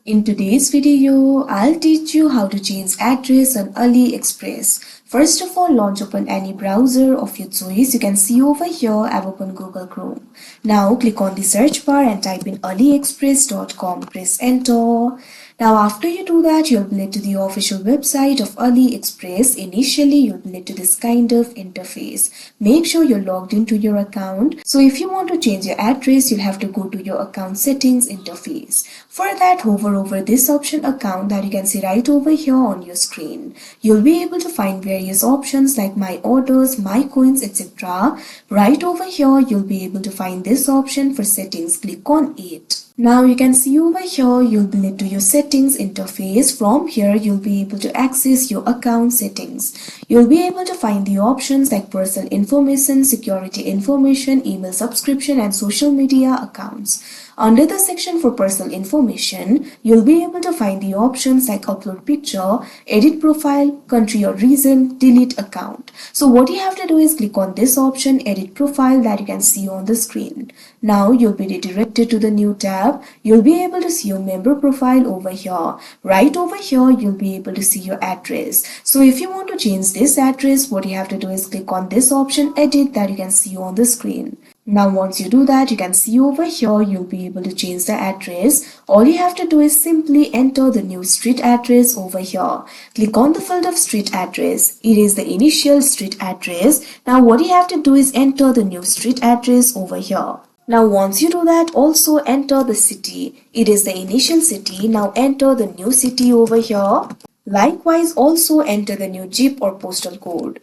In today's video, I'll teach you how to change address on AliExpress. First of all, launch open any browser of your choice. You can see over here I've opened Google Chrome. Now click on the search bar and type in aliexpress.com. Press enter. Now after you do that, you'll be led to the official website of AliExpress. Initially, you'll be led to this kind of interface. Make sure you're logged into your account. So if you want to change your address, you'll have to go to your account settings interface. For that, hover over this option account that you can see right over here on your screen. You'll be able to find various options like my orders, my coins, etc. Right over here, you'll be able to find this option for settings. Click on it. Now you can see over here, you'll be led to your settings interface. From here, you'll be able to access your account settings. You'll be able to find the options like personal information, security information, email subscription, and social media accounts. Under the section for personal information, you'll be able to find the options like upload picture, edit profile, country or region, delete account. So what you have to do is click on this option, edit profile, that you can see on the screen. Now you'll be redirected to the new tab. You'll be able to see your member profile over here. Right over here, you'll be able to see your address. So if you want to change this address, what you have to do is click on this option, edit, that you can see on the screen. Now once you do that, you can see over here, you'll be able to change the address. All you have to do is simply enter the new street address over here. Click on the field of street address. It is the initial street address. Now what you have to do is enter the new street address over here. Now once you do that, also enter the city. It is the initial city. Now enter the new city over here. Likewise, also enter the new zip or postal code.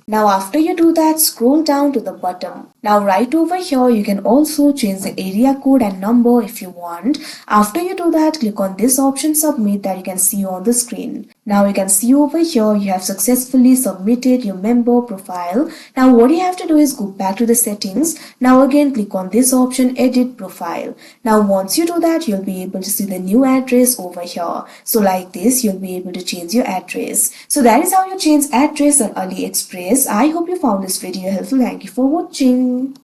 Now after you do that, scroll down to the bottom. Now right over here, you can also change the area code and number if you want. After you do that, click on this option submit, that you can see on the screen. Now you can see over here, you have successfully submitted your member profile. Now what you have to do is go back to the settings. Now again, click on this option, edit profile. Now once you do that, you'll be able to see the new address over here. So like this, you'll be able to change your address. So that is how you change address on AliExpress. I hope you found this video helpful. Thank you for watching.